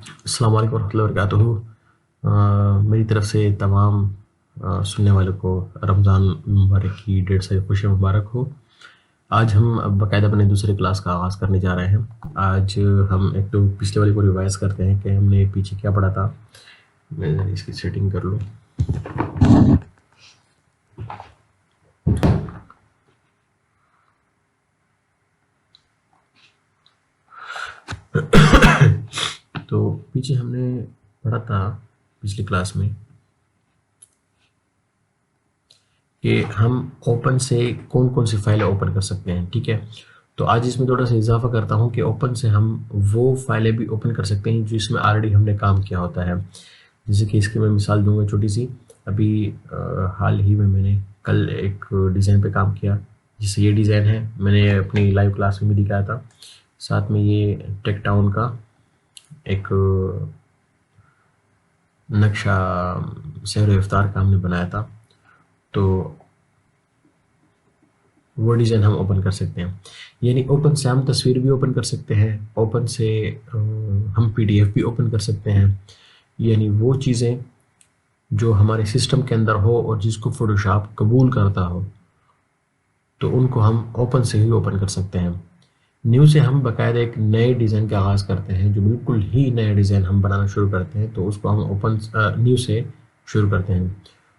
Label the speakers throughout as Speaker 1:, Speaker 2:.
Speaker 1: अस्सलाम वालेकुम रहमतुल्लाहि व बरकातुहू। मेरी तरफ से तमाम सुनने वालों को रमज़ान मुबारक की ढेर सारी खुशियाँ मुबारक हो। आज हम बाकायदा अपने दूसरे क्लास का आगाज़ करने जा रहे हैं। आज हम एक तो पिछले वाले को रिवाइज़ करते हैं कि हमने पीछे क्या पढ़ा था। मैं इसकी सेटिंग कर लूँ। तो पीछे हमने पढ़ा था पिछली क्लास में कि हम ओपन से कौन कौन सी फाइलें ओपन कर सकते हैं। ठीक है, तो आज इसमें थोड़ा सा इजाफा करता हूँ कि ओपन से हम वो फाइलें भी ओपन कर सकते हैं जो इसमें ऑलरेडी हमने काम किया होता है। जैसे कि इसकी मैं मिसाल दूंगा छोटी सी। अभी हाल ही में मैंने कल एक डिज़ाइन पे काम किया, जिससे ये डिज़ाइन है, मैंने अपनी लाइव क्लास में भी दिखाया था। साथ में ये टेक टाउन का एक नक्शा शहर इफ्तार का हमने बनाया था, तो वो डिज़ाइन हम ओपन कर सकते हैं। यानी ओपन से हम तस्वीर भी ओपन कर सकते हैं, ओपन से हम पीडीएफ भी ओपन कर सकते हैं। यानी वो चीज़ें जो हमारे सिस्टम के अंदर हो और जिसको फोटोशॉप कबूल करता हो, तो उनको हम ओपन से ही ओपन कर सकते हैं। न्यू से हम बाकायदा एक नए डिज़ाइन का आगाज़ करते हैं, जो बिल्कुल ही नया डिज़ाइन हम बनाना शुरू करते हैं, तो उसको हम ओपन न्यू से शुरू करते हैं।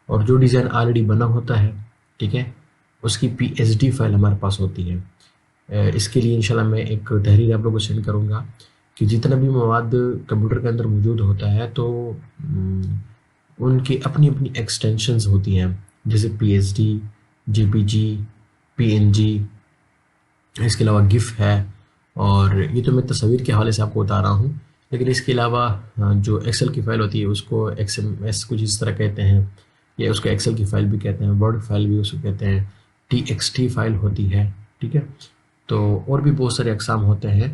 Speaker 1: और जो डिज़ाइन ऑलरेडी बना होता है, ठीक है, उसकी पीएसडी फाइल हमारे पास होती है। इसके लिए इंशाल्लाह मैं एक तहरीर आप लोगों को सेंड करूँगा कि जितना भी मवाद कंप्यूटर के अंदर मौजूद होता है, तो उनकी अपनी अपनी एक्सटेंशंस होती हैं, जैसे पीएसडी, जेपीजी, पीएनजी, इसके अलावा गिफ है। और ये तो मैं तस्वीर के हवाले से आपको बता रहा हूँ, लेकिन इसके अलावा जो एक्सेल की फ़ाइल होती है उसको एक्सएमएस कुछ इस तरह कहते हैं, या उसको एक्सेल की फ़ाइल भी कहते हैं, वर्ड फाइल भी उसको कहते हैं, टीएक्सटी फाइल होती है। ठीक है, तो और भी बहुत सारे अकसाम होते हैं।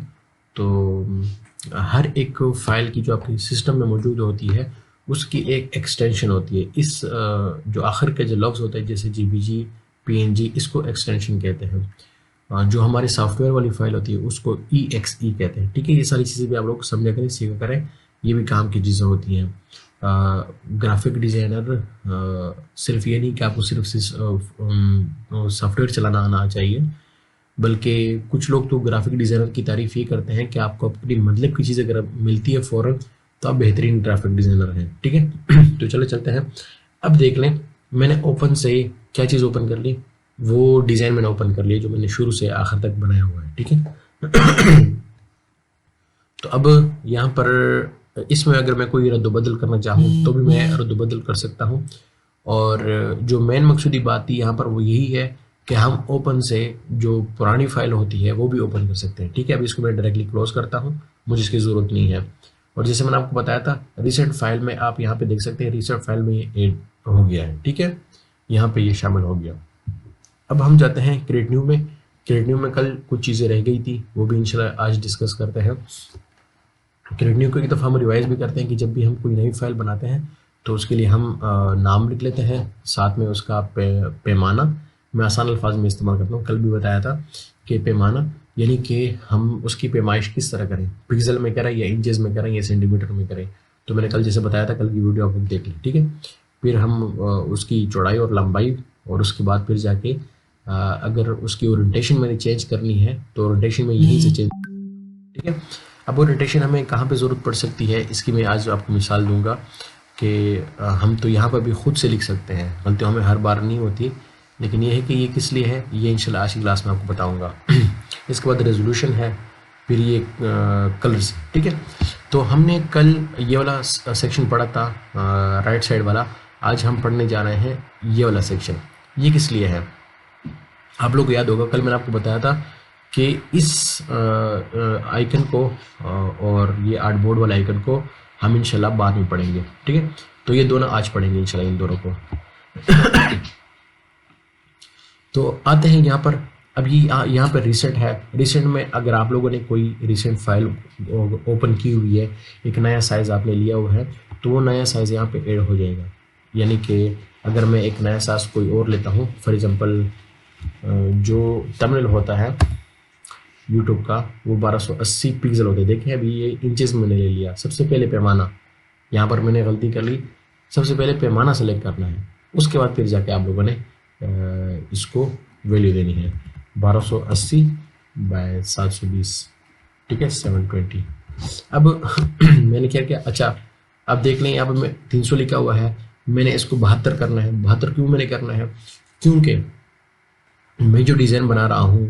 Speaker 1: तो हर एक फ़ाइल की जो आपके सिस्टम में मौजूद होती है, उसकी एक एक्सटेंशन होती है। इस जो आखिर के जो लफ्ज़ होते हैं, जैसे जीपीजी, पीएनजी, इसको एक्सटेंशन कहते हैं। जो हमारे सॉफ्टवेयर वाली फ़ाइल होती है उसको EXE कहते हैं। ठीक है, ये सारी चीज़ें भी आप लोग समझा करें, सीखा करें, ये भी काम की चीज़ें होती हैं। ग्राफिक डिज़ाइनर सिर्फ ये नहीं कि आपको सिर्फ सॉफ्टवेयर चलाना आना चाहिए, बल्कि कुछ लोग तो ग्राफिक डिज़ाइनर की तारीफ़ ये करते हैं कि आपको अपनी मतलब की चीज़ अगर मिलती है फ़ौरन, तो आप बेहतरीन ग्राफिक डिज़ाइनर हैं। ठीक है, तो चलो चलते हैं। अब देख लें, मैंने ओपन से क्या चीज़ ओपन कर ली, वो डिज़ाइन मैंने ओपन कर लिया जो मैंने शुरू से आखिर तक बनाया हुआ है। ठीक है, तो अब यहाँ पर इसमें अगर मैं कोई रद्द-बदल करना चाहूँ तो भी मैं रद्द-बदल कर सकता हूँ। और जो मेन मकसूदी बात थी यहाँ पर वो यही है कि हम ओपन से जो पुरानी फाइल होती है वो भी ओपन कर सकते हैं। ठीक है, अब इसको मैं डायरेक्टली क्लोज करता हूँ, मुझे इसकी ज़रूरत नहीं है। और जैसे मैंने आपको बताया था, रिसेंट फाइल में आप यहाँ पे देख सकते हैं, रिसेंट फाइल में ये ऐड हो गया है। ठीक है, यहाँ पे ये शामिल हो गया। अब हम जाते हैं क्रिएट न्यू में। क्रिएट न्यू में कल कुछ चीज़ें रह गई थी, वो भी इंशाल्लाह आज डिस्कस करते हैं। क्रिएट न्यू को एक दफ़ा हम रिवाइज भी करते हैं कि जब भी हम कोई नई फाइल बनाते हैं तो उसके लिए हम नाम लिख लेते हैं, साथ में उसका पैमाना। मैं आसान अल्फाज में इस्तेमाल करता हूँ, कल भी बताया था कि पैमाना यानी कि हम उसकी पैमाइश किस तरह करें, पिक्सल में करें या इंचेस में करें या सेंटीमीटर में करें। तो मैंने कल जैसे बताया था, कल की वीडियो आप लोग देख लें। ठीक है, फिर हम उसकी चौड़ाई और लंबाई, और उसके बाद फिर जाके अगर उसकी ओरिएंटेशन मैंने चेंज करनी है तो ओरिएंटेशन में यहीं से चेंज। ठीक है, अब ओरिएंटेशन हमें कहाँ पे ज़रूरत पड़ सकती है, इसकी मैं आज आपको मिसाल दूंगा कि हम तो यहाँ पर भी खुद से लिख सकते हैं, गलती हमें हर बार नहीं होती, लेकिन ये है कि ये किस लिए है, ये इंशाल्लाह आज की क्लास में आपको बताऊंगा। इसके बाद रेजोल्यूशन है, फिर ये कलर्स। ठीक है, तो हमने कल ये वाला सेक्शन पढ़ा था, राइट साइड वाला। आज हम पढ़ने जा रहे हैं ये वाला सेक्शन। ये किस लिए है, आप लोग को याद होगा कल मैंने आपको बताया था कि इस आइकन को और ये आर्टबोर्ड वाला आइकन को हम इंशाल्लाह बाद में पढ़ेंगे। ठीक है, तो ये दोनों आज पढ़ेंगे इंशाल्लाह, इन दोनों को। तो आते हैं यहाँ पर। अब ये यहाँ पर रिसेंट है। रिसेंट में अगर आप लोगों ने कोई रिसेंट फाइल ओपन की हुई है, एक नया साइज़ आपने लिया हुआ है, तो वो नया साइज़ यहाँ पे ऐड हो जाएगा। यानी कि अगर मैं एक नया साइज़ कोई और लेता हूँ, फॉर एग्ज़ाम्पल जो टर्मिनल होता है यूट्यूब का वो 1280 पिक्सल होते हैं। देखें अभी ये इंचेस मैंने ले लिया, सबसे पहले पैमाना, यहाँ पर मैंने गलती कर ली, सबसे पहले पैमाना सेलेक्ट करना है, उसके बाद फिर जाके आप लोगों ने इसको वैल्यू देनी है 1280 बाय 720, ठीक है 720। अब मैंने क्या किया, अच्छा अब देख लें यहाँ पर मैं 300 लिखा हुआ है, मैंने इसको 72 करना है। 72 क्यों मैंने करना है, क्योंकि मैं जो डिज़ाइन बना रहा हूँ,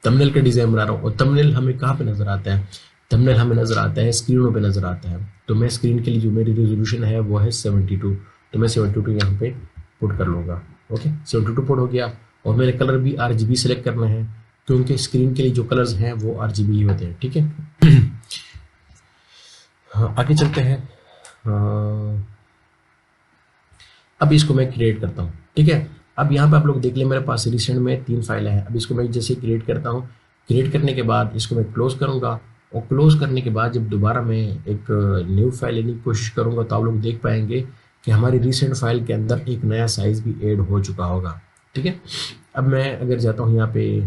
Speaker 1: थंबनेल का डिज़ाइन बना रहा हूँ, और थंबनेल हमें कहाँ पे नज़र आता है, थंबनेल हमें नज़र आता है स्क्रीनों पे नज़र आता है। तो मैं स्क्रीन के लिए जो मेरी रेजोल्यूशन है वो है 72, तो मैं 72 यहाँ पे पुट कर लूँगा। ओके 72 पुट हो गया। और मेरे कलर भी RGB सेलेक्ट करना है, क्योंकि स्क्रीन के लिए जो कलर्स हैं वो RGB ही होते हैं, ठीक है। हाँ, आगे चलते हैं। अब इसको मैं क्रिएट करता हूँ, ठीक है। अब यहाँ पे आप लोग देख लें मेरे पास रिसेंट में 3 फाइलें हैं। अब इसको मैं जैसे क्रिएट करता हूँ, क्रिएट करने के बाद इसको मैं क्लोज करूँगा, और क्लोज करने के बाद जब दोबारा मैं एक न्यू फाइल लेने की कोशिश करूँगा तो आप लोग देख पाएंगे कि हमारी रिसेंट फाइल के अंदर एक नया साइज़ भी ऐड हो चुका होगा, ठीक है। अब मैं अगर जाता हूँ यहाँ पे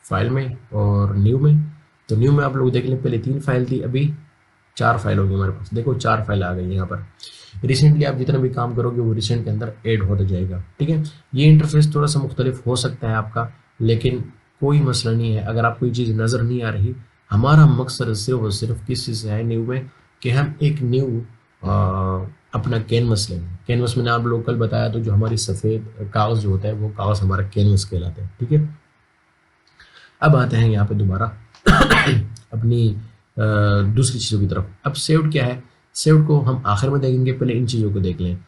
Speaker 1: फाइल में और न्यू में, तो न्यू में आप लोग देख लें पहले 3 फाइल थी, अभी 4 फाइल होगी हमारे पास। देखो 4 फाइल आ गई यहाँ पर। रिसेंटली आप जितना भी काम करोगे वो रिसेंट के अंदर ऐड होता जाएगा, ठीक है। ये इंटरफेस थोड़ा सा मुख्तलिफ हो सकता है आपका, लेकिन कोई मसला नहीं है। अगर आपको ये चीज़ नज़र नहीं आ रही, हमारा मकसद सिर्फ और सिर्फ किस चीज़ से है न्यू में, कि हम एक न्यू अपना कैनवस लें। कैनवस मैंने आप लोग कल बताया, तो जो हमारी सफ़ेद कागज़ जो होता है वो कागज़ हमारा कैनवस कहलाता है, ठीक है। अब आते हैं यहाँ पे दोबारा अपनी दूसरी चीज़ों की तरफ। अब सेव्ड क्या है, सेव्ड को हम आखिर में देखेंगे, पहले इन चीज़ों को देख लें।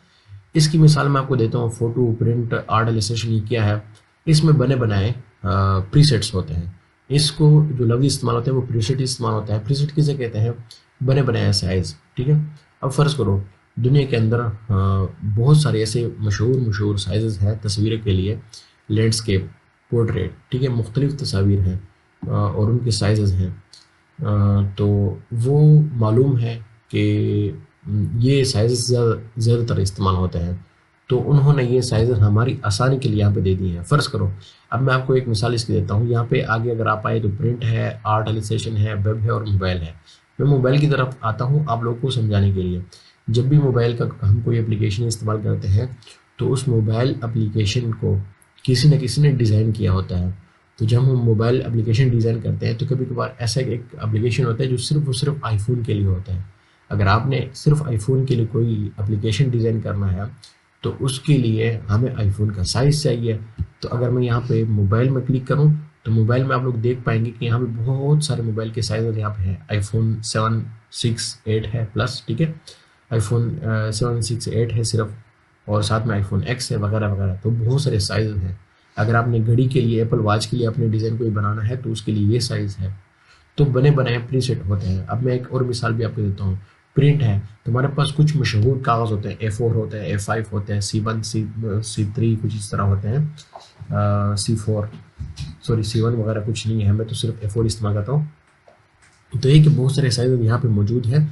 Speaker 1: इसकी मिसाल मैं आपको देता हूँ। फोटो, प्रिंट, आर्ट एलिस्ट्रेशन, ये क्या है, इसमें बने बनाए प्रीसेट्स होते हैं। इसको जो लफ्ज़ इस्तेमाल होते हैं वो प्रीसेट इस्तेमाल होता है। प्रीसेट किसे कहते हैं, बने बनाए साइज़, ठीक है। अब फ़र्ज़ करो दुनिया के अंदर बहुत सारे ऐसे मशहूर साइज़ हैं तस्वीर के लिए, लैंडस्केप, पोर्ट्रेट, ठीक है, मुख्तलिफ तस्वीर हैं और उनके साइज़ हैं। तो वो मालूम है कि ये साइज़ ज़्यादातर इस्तेमाल होते हैं, तो उन्होंने ये साइज़ हमारी आसानी के लिए यहाँ पे दे दी है। फ़र्ज़ करो, अब मैं आपको एक मिसाल इसकी देता हूँ। यहाँ पे आगे अगर आप आए तो प्रिंट है, आर्ट एलिस्ट्रेशन है, वेब है और मोबाइल है। मैं मोबाइल की तरफ आता हूँ आप लोगों को समझाने के लिए। जब भी मोबाइल का हम कोई एप्लीकेशन इस्तेमाल करते हैं तो उस मोबाइल एप्लीकेशन को किसी न किसी ने डिज़ाइन किया होता है। तो जब हम मोबाइल एप्लीकेशन डिज़ाइन करते हैं तो कभी कभार ऐसा एक एप्लीकेशन होता है जो सिर्फ और सिर्फ आईफोन के लिए होता है। अगर आपने सिर्फ आईफोन के लिए कोई एप्लीकेशन डिज़ाइन करना है तो उसके लिए हमें आईफोन का साइज़ चाहिए। तो अगर मैं यहाँ पे मोबाइल में क्लिक करूँ तो मोबाइल में आप लोग देख पाएंगे कि यहाँ पे बहुत सारे मोबाइल के साइज़ यहाँ पे हैं। आईफोन 7, 6, 8 है प्लस, ठीक है। आईफोन 7, 6, 8 है सिर्फ, और साथ में आईफोन एक्स है वगैरह वगैरह। तो बहुत सारे साइज़ हैं। अगर आपने घड़ी के लिए, एप्पल वॉच के लिए अपने डिज़ाइन कोई बनाना है तो उसके लिए ये साइज़ है। तो बने बनाए प्रीसेट होते हैं। अब मैं एक और मिसाल भी आपको देता हूँ। प्रिंट है तो हमारे पास कुछ मशहूर कागज़ होते हैं, A4 होते हैं, A5 होते हैं, C1, C3 कुछ इस तरह होते हैं, C1 वगैरह कुछ नहीं है, मैं तो सिर्फ A4 इस्तेमाल करता हूँ। तो ये कि बहुत सारे साइज़ यहाँ पे मौजूद हैं।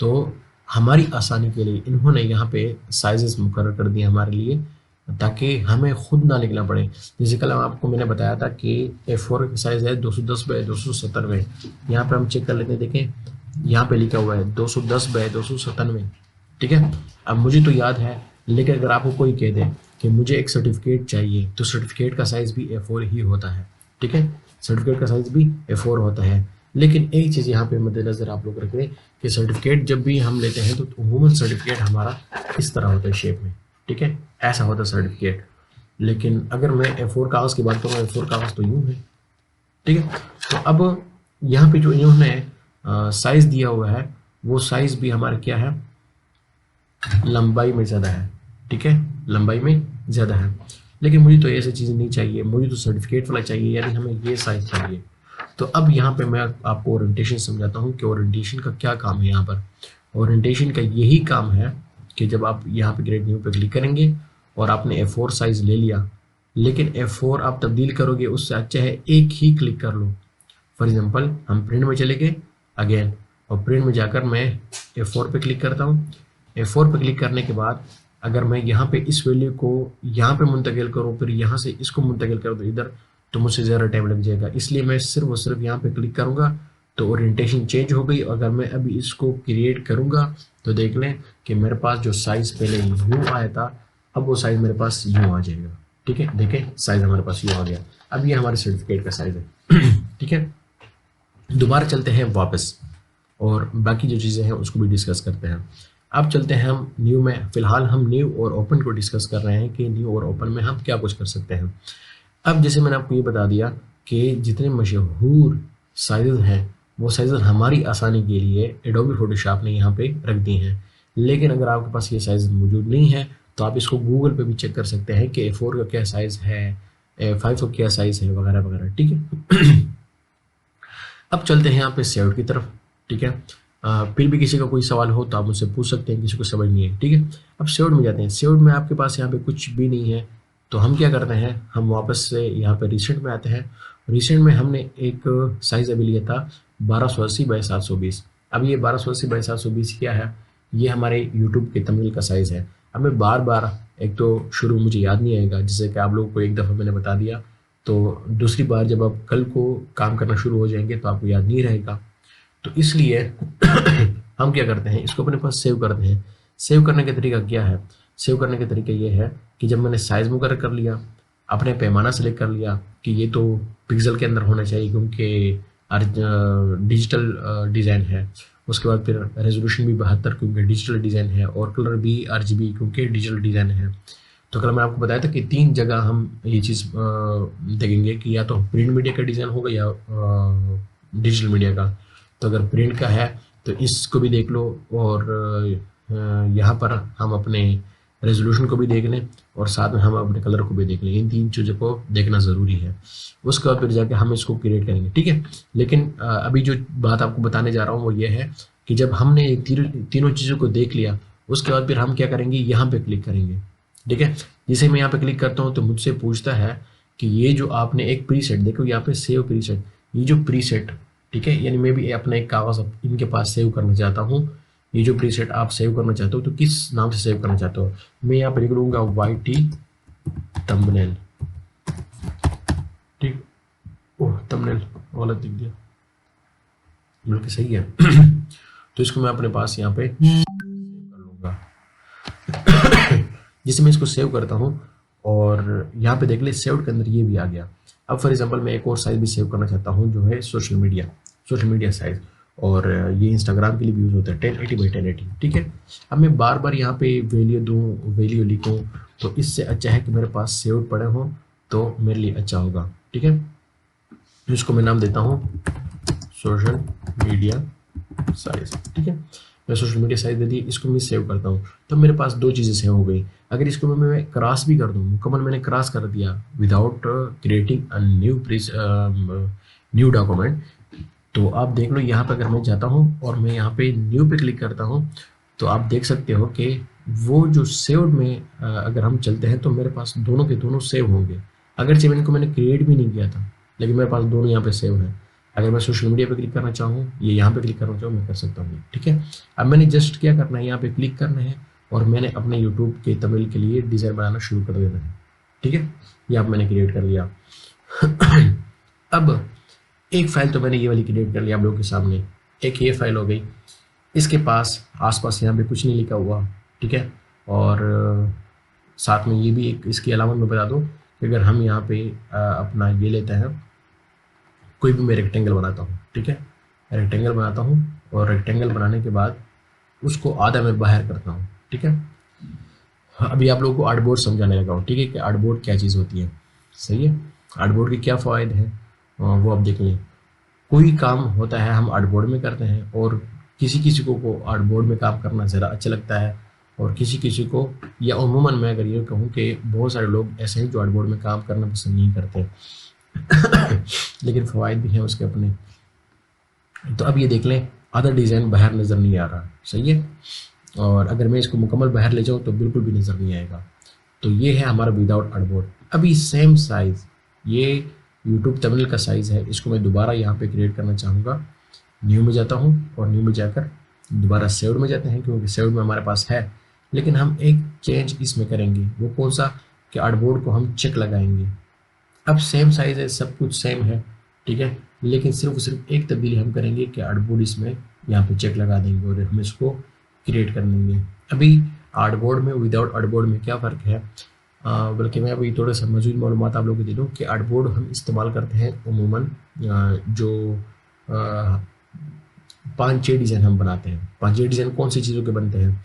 Speaker 1: तो हमारी आसानी के लिए इन्होंने यहाँ पे साइज़ मुकर्रर कर दिए हमारे लिए, ताकि हमें खुद ना लिखना पड़े। जैसे कल आपको मैंने बताया था कि A4 का साइज़ है 210 बाय 297। यहाँ पे हम चेक कर लेते हैं, देखें यहाँ पे लिखा हुआ है 210 बाय 297, ठीक है। अब मुझे तो याद है, लेकिन अगर आपको कोई कह दे कि मुझे एक सर्टिफिकेट चाहिए तो सर्टिफिकेट का साइज़ भी A4 ही होता है, ठीक है। सर्टिफिकेट का साइज़ भी A4 होता है। लेकिन एक चीज़ यहाँ पे मद्देनज़र आप लोग रखें कि सर्टिफिकेट जब भी हम लेते हैं तो अमूमन सर्टिफिकेट हमारा इस तरह होता है शेप में, ठीक है, ऐसा होता है सर्टिफिकेट। लेकिन अगर मैं A4 कागज़ की बात करूँ, A4 कागज़ तो यूँ है, ठीक है। तो अब यहाँ पे जो इन्होंने साइज़ दिया हुआ है वो साइज़ भी हमारा क्या है, लंबाई में ज़्यादा है, ठीक है, लंबाई में ज़्यादा है। लेकिन मुझे तो ऐसी चीज़ नहीं चाहिए, मुझे तो सर्टिफिकेट वाला चाहिए, यानी हमें ये साइज़ चाहिए। तो अब यहाँ पे मैं आपको ओरिएंटेशन समझाता हूँ कि ओरिएंटेशन का क्या काम है। यहाँ पर ओरिएंटेशन का यही काम है कि जब आप यहाँ पे ग्रेड न्यू पे क्लिक करेंगे और आपने A4 साइज़ ले लिया, लेकिन A4 आप तब्दील करोगे, उससे अच्छा है एक ही क्लिक कर लो। फॉर एग्जांपल हम प्रिंट में चले गए अगेन, और प्रिंट में जाकर मैं A4 पे क्लिक करता हूँ। A4 पे क्लिक करने के बाद अगर मैं यहाँ पे इस वैल्यू को यहाँ पे मुंतकिल करूँ, फिर यहाँ से इसको मुंतकिल कर दूँ इधर, तो मुझसे ज़्यादा टाइम लग जाएगा, इसलिए मैं सिर्फ और सिर्फ यहाँ पे क्लिक करूँगा तो ओरिएंटेशन चेंज हो गई। अगर मैं अभी इसको क्रिएट करूँगा तो देख लें कि मेरे पास जो साइज़ पहले यूँ आया था, अब वो साइज़ मेरे पास यूँ आ जाएगा। ठीक है, देखें साइज़ हमारे पास यूँ आ गया। अब ये हमारे सर्टिफिकेट का साइज़ है। ठीक है, दोबारा चलते हैं वापस और बाकी जो चीज़ें हैं उसको भी डिस्कस करते हैं। अब चलते हैं हम न्यू में। फ़िलहाल हम न्यू और ओपन को डिस्कस कर रहे हैं कि न्यू और ओपन में हम क्या कुछ कर सकते हैं। अब जैसे मैंने आपको ये बता दिया कि जितने मशहूर साइज़ हैं वो साइज़ हमारी आसानी के लिए एडोबी फोटोशॉप ने यहाँ पे रख दी हैं। लेकिन अगर आपके पास ये साइज़ मौजूद नहीं है तो आप इसको गूगल पे भी चेक कर सकते हैं कि A4 का क्या साइज़ है, A5 का क्या साइज़ है, वगैरह वगैरह। ठीक है। अब चलते हैं यहाँ पे सेव्ड की तरफ। ठीक है, फिर भी किसी का कोई सवाल हो तो आप मुझसे पूछ सकते हैं, किसी को समझ नहीं है। ठीक है, अब सेव्ड में जाते हैं। सेव्ड में आपके पास यहाँ पे कुछ भी नहीं है तो हम क्या करते हैं, हम वापस से यहाँ पे रिसेंट में आते हैं। रिसेंट में हमने एक साइज़ अभी लिया था 1280 बाई 720। अब ये 1280 बाई 720 क्या है, ये हमारे यूट्यूब के तमिल का साइज़ है। अब मैं बार बार, एक तो शुरू मुझे याद नहीं आएगा, जैसे कि आप लोगों को एक दफ़ा मैंने बता दिया, तो दूसरी बार जब आप कल को काम करना शुरू हो जाएंगे तो आपको याद नहीं रहेगा। तो इसलिए हम क्या करते हैं, इसको अपने पास सेव करते हैं। सेव करने का तरीका क्या है, सेव करने का तरीका ये है कि जब मैंने साइज़ मुकर्रर कर लिया, अपने पैमाना सेलेक्ट कर लिया कि ये तो पिक्सल के अंदर होना चाहिए क्योंकि डिजिटल डिज़ाइन है। उसके बाद फिर रेजोल्यूशन भी 72 क्योंकि डिजिटल डिज़ाइन है, और कलर भी RGB क्योंकि डिजिटल डिज़ाइन है। तो कल मैंने आपको बताया था कि 3 जगह हम ये चीज़ देखेंगे कि या तो प्रिंट मीडिया का डिज़ाइन होगा या डिजिटल मीडिया का। तो अगर प्रिंट का है तो इसको भी देख लो, और यहाँ पर हम अपने रेजोल्यूशन को भी देख लें और साथ में हम अपने कलर को भी देख लें। इन 3 चीज़ों को देखना ज़रूरी है। उसके बाद फिर जाके हम इसको क्रिएट करेंगे। ठीक है, लेकिन अभी जो बात आपको बताने जा रहा हूँ वो ये है कि जब हमने तीनों चीज़ों को देख लिया, उसके बाद फिर हम क्या करेंगे, यहाँ पे क्लिक करेंगे। ठीक है, जैसे मैं यहाँ पे क्लिक करता हूँ तो मुझसे पूछता है कि ये जो आपने एक प्रीसेट, देखो यहाँ पे सेव प्रीसेट, ये जो प्रीसेट, ठीक है, यानी मैं भी अपना एक कागज़ इनके पास सेव करना चाहता हूँ। ये जो प्रीसेट आप सेव करना चाहते हो तो किस नाम से सेव करना चाहते हो, मैं यहाँ पर लिख लूँगा YT थंबनेल। ठीक, ओह थंबनेल गलत लिख दिया, बल्कि सही है। तो इसको मैं अपने पास यहाँ पे कर लूँगा। जिससे मैं इसको सेव करता हूँ और यहाँ पे देख ले सेव्ड के अंदर ये भी आ गया। अब फॉर एग्जांपल मैं एक और साइज़ भी सेव करना चाहता हूँ जो है सोशल मीडिया साइज़, और ये इंस्टाग्राम के लिए भी यूज़ होता है 1080 बाई 1080। ठीक है, अब मैं बार बार यहाँ पे वैल्यू दूँ, वैल्यू लिखूँ, तो इससे अच्छा है कि मेरे पास सेव्ड पड़े हों तो मेरे लिए अच्छा होगा। ठीक है, इसको मैं नाम देता हूँ सोशल मीडिया साइज़। ठीक है, मैं सोशल मीडिया साइज़ दे दी, इसको मैं सेव करता हूँ तो मेरे पास 2 चीज़ें सेव हो गई। अगर इसको मैं क्रॉस भी कर दूँ, मुकम्मल मैंने क्रॉस कर दिया without creating a new document, तो आप देख लो यहाँ पर अगर मैं जाता हूँ और मैं यहाँ पे न्यू पे क्लिक करता हूँ तो आप देख सकते हो कि वो जो सेव्ड में अगर हम चलते हैं तो मेरे पास दोनों के दोनों सेव होंगे। अगरचे मैंने क्रिएट भी नहीं किया था लेकिन मेरे पास दोनों यहाँ पे सेव है। अगर मैं सोशल मीडिया पे क्लिक करना चाहूँ, ये यहाँ पे क्लिक करना चाहूँ, मैं कर सकता हूँ। ठीक है, अब मैंने जस्ट क्या करना है, यहाँ पे क्लिक करना है और मैंने अपने यूट्यूब के तमिल के लिए डिज़ाइन बनाना शुरू कर देना है। ठीक है, ये अब मैंने क्रिएट कर लिया। अब एक फ़ाइल तो मैंने ये वाली क्रिएट कर लिया आप लोगों के सामने, एक ये फाइल हो गई। इसके पास आसपास यहाँ पे कुछ नहीं लिखा हुआ। ठीक है, और साथ में ये भी एक इसके अलावा मैं बता दूँ कि अगर हम यहाँ पे अपना ये लेते हैं, कोई भी मैं रेक्टेंगल बनाता हूँ। ठीक है, रेक्टेंगल बनाता हूँ और रेक्टेंगल बनाने के बाद उसको आधा मैं बाहर करता हूँ। ठीक है, अभी आप लोगों को आर्टबोर्ड समझाने लगा हूँ। ठीक है, कि आर्टबोर्ड क्या चीज़ होती है। सही है, आर्टबोर्ड के क्या फ़ायदे हैं वो आप देख लें। कोई काम होता है हम आर्टबोर्ड में करते हैं और किसी को आर्टबोर्ड में काम करना ज़रा अच्छा लगता है, और किसी को, या उमूमन मैं अगर ये कहूँ कि बहुत सारे लोग ऐसे हैं जो आर्टबोर्ड में काम करना पसंद नहीं करते। लेकिन फ़वाइद भी हैं उसके अपने। तो अब ये देख लें, आधा डिज़ाइन बाहर नज़र नहीं आ रहा। सही है, और अगर मैं इसको मुकम्मल बाहर ले जाऊँ तो बिल्कुल भी नज़र नहीं आएगा। तो ये है हमारा विदाउट आर्टबोर्ड। अभी सेम साइज़, ये यूट्यूब तमिल का साइज़ है, इसको मैं दोबारा यहाँ पे क्रिएट करना चाहूँगा। न्यू में जाता हूँ और न्यू में जाकर दोबारा सेव्ड में जाते हैं क्योंकि सेव्ड में हमारे पास है। लेकिन हम एक चेंज इसमें करेंगे, वो कौन सा, कि आर्टबोर्ड को हम चेक लगाएंगे। अब सेम साइज है, सब कुछ सेम है, ठीक है, लेकिन सिर्फ एक तब्दीली हम करेंगे कि आर्टबोर्ड इसमें यहाँ पे चेक लगा देंगे और हम इसको क्रिएट कर लेंगे। अभी आर्टबोर्ड में विदाउट आर्टबोर्ड में क्या फ़र्क है, बल्कि मैं अभी थोड़ा सा मौजूद मालूमात आप लोगों को दे दूँ कि आर्टबोर्ड हम इस्तेमाल करते हैं उमूमन जो 5-6 डिज़ाइन हम बनाते हैं। 5-6 डिज़ाइन कौन सी चीज़ों के बनते हैं,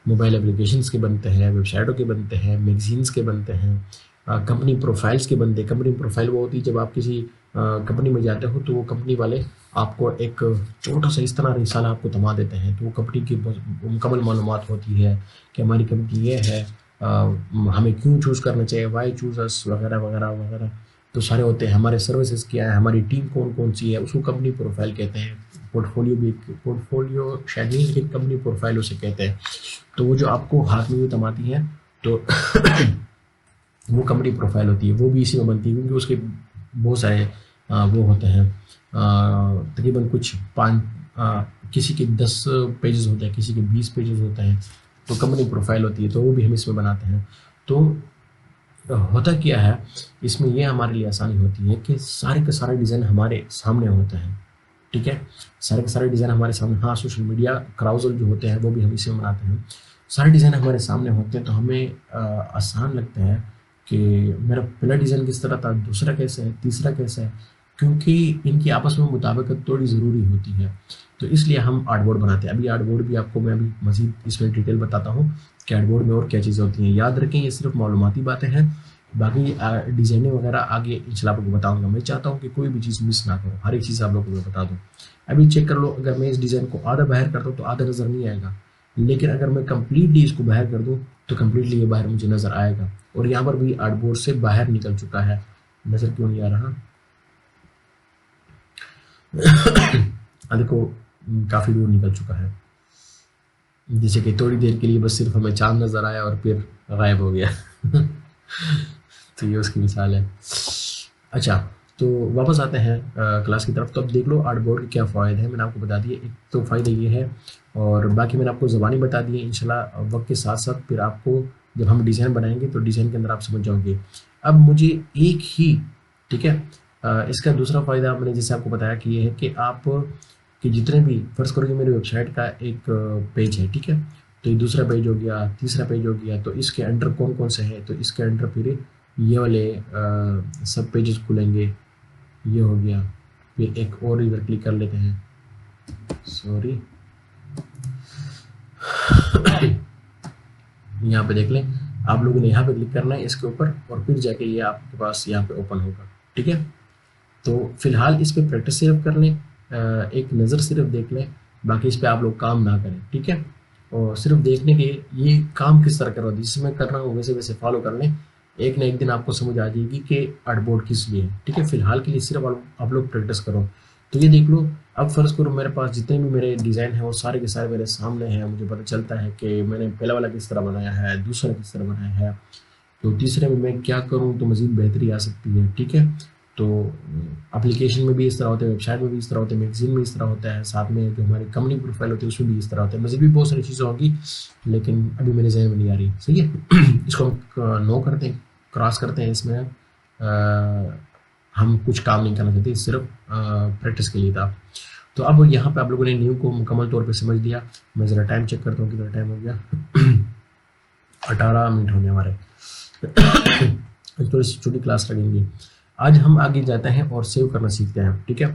Speaker 1: मोबाइल एप्लीकेशंस के बनते हैं, वेबसाइटों के बनते हैं, मैगजीन्स के बनते हैं, कंपनी प्रोफाइल्स के बनते हैं। कंपनी प्रोफाइल वो होती है जब आप किसी कंपनी में जाते हो तो वो कंपनी वाले आपको एक छोटा सा इस तरह रिसाला आपको थमा देते हैं, तो वो कंपनी की मुकम्मल मालूमात होती है कि हमारी कंपनी ये है, हमें क्यों चूज़ करना चाहिए, वाई चूज़ अस, वगैरह वगैरह वगैरह, तो सारे होते हैं। हमारे सर्विसेज क्या है, हमारी टीम कौन कौन सी है, उसको कंपनी प्रोफाइल कहते हैं। पोर्टफोलियो भी, पोर्टफोलियो शायद नहीं, लेकिन कंपनी प्रोफाइल उसे कहते हैं। तो वो जो आपको हाथ में भी थमाती है तो वो कंपनी प्रोफाइल होती है, वो भी इसी में बनती है, क्योंकि उसके बहुत सारे वो होते हैं, तकरीबन कुछ 5, किसी के 10 पेजेस होते हैं, किसी के 20 पेजेस होते हैं, तो कंपनी प्रोफाइल होती है, तो वो भी हम इसमें बनाते हैं। तो होता क्या है इसमें, ये हमारे लिए आसानी होती है कि सारे के सारे डिज़ाइन हमारे सामने होते हैं, ठीक है, सारे के सारे डिज़ाइन हमारे सामने। हाँ, सोशल मीडिया क्राउजल जो होते हैं वो भी हम इसी में बनाते हैं। सारे डिज़ाइन हमारे सामने होते हैं, तो हमें आसान लगता है कि मेरा पहला डिज़ाइन किस तरह था, दूसरा कैसे है, तीसरा कैसे है, क्योंकि इनकी आपस में मुताबिकत थोड़ी ज़रूरी होती है, तो इसलिए हम आर्टबोर्ड बनाते हैं। अभी आर्टबोर्ड भी आपको मैं अभी मज़ीद इसमें डिटेल बताता हूँ कि आर्टबोर्ड में और क्या चीज़ें होती हैं। याद रखें ये सिर्फ मालूमाती बातें हैं, बाकी डिज़ाइनिंग वगैरह आगे इंशाल्लाह आपको बताऊँगा। मैं चाहता हूँ कि कोई भी चीज़ मिस ना करो, हर एक चीज़ आप लोगों को मैं बता दूँ। अभी चेक कर लो, अगर मैं इस डिज़ाइन को आधा बाहर करता हूँ तो आधा नज़र नहीं आएगा, लेकिन अगर मैं कम्प्लीटली इसको बाहर कर दूँ तो कम्प्लीटली ये बाहर मुझे नज़र आएगा। और यहाँ पर भी आर्टबोर्ड से बाहर निकल चुका है, नज़र क्यों नहीं आ रहा देखो काफ़ी दूर निकल चुका है, जैसे कि थोड़ी देर के लिए बस सिर्फ हमें चांद नज़र आया और फिर गायब हो गया तो ये उसकी मिसाल है। अच्छा, तो वापस आते हैं क्लास की तरफ। तो अब देख लो आर्टबोर्ड के क्या फ़ायदे हैं, मैंने आपको बता दिए। एक तो फ़ायदा ये है, और बाकी मैंने आपको ज़बानी बता दी है। इंशाल्लाह वक्त के साथ साथ फिर आपको जब हम डिज़ाइन बनाएंगे तो डिज़ाइन के अंदर आप समझ जाओगे। अब मुझे एक ही, ठीक है, इसका दूसरा फ़ायदा मैंने जैसे आपको बताया कि ये है कि आप कि जितने भी, फ़र्ज़ करो कि मेरी वेबसाइट का एक पेज है, ठीक है, तो ये दूसरा पेज हो गया, तीसरा पेज हो गया, तो इसके अंडर कौन कौन से हैं, तो इसके अंडर फिर ये वाले सब पेजेस खुलेंगे, ये हो गया। फिर एक और इधर क्लिक कर लेते हैं, सॉरी यहाँ पे देख लें, आप लोगों ने यहाँ पे क्लिक करना है इसके ऊपर, और फिर जाके ये आपके पास यहाँ पे ओपन होगा, ठीक है। तो फिलहाल इस पर प्रैक्टिस सिर्फ कर लें, एक नज़र सिर्फ देख लें, बाकी इस पर आप लोग काम ना करें, ठीक है। और सिर्फ देखने के ये काम किस तरह करवा, जिससे मैं कर रहा हूँ वैसे वैसे फॉलो कर लें, एक ना एक दिन आपको समझ आ जाएगी कि आर्टबोर्ड किस लिए है, ठीक है। फिलहाल के लिए सिर्फ आप लोग प्रैक्टिस करो। तो ये देख लो, अब फ़र्ज़ करो मेरे पास जितने भी मेरे डिज़ाइन हैं वो सारे के सारे मेरे सामने हैं, मुझे पता चलता है कि मैंने पहला वाला किस तरह बनाया है, दूसरा किस तरह बनाया है, तो तीसरे में मैं क्या करूँ तो मज़ीद बेहतरी आ सकती है, ठीक है। तो एप्लीकेशन में भी इस तरह होता है, वेबसाइट में भी इस तरह होता है, मैगजीन में इस तरह होता है, साथ में जो हमारी कंपनी प्रोफाइल होती है उसमें भी इस तरह होता है। मज़ीद भी बहुत सारी चीज़ें होंगी, लेकिन अभी मेरे जहन में नहीं आ रही, सही है। इसको हम नो करते हैं, क्रॉस करते हैं, इसमें हम कुछ काम नहीं करना चाहते, सिर्फ प्रैक्टिस के लिए था। तो अब यहाँ पे आप लोगों ने न्यू को मुकम्मल तौर पे समझ लिया। मैं ज़रा टाइम चेक करता हूँ कितना टाइम हो गया 18 मिनट हो गए हमारे थोड़ी सी छोटी क्लास लगेंगी। आज हम आगे जाते हैं और सेव करना सीखते हैं, ठीक है।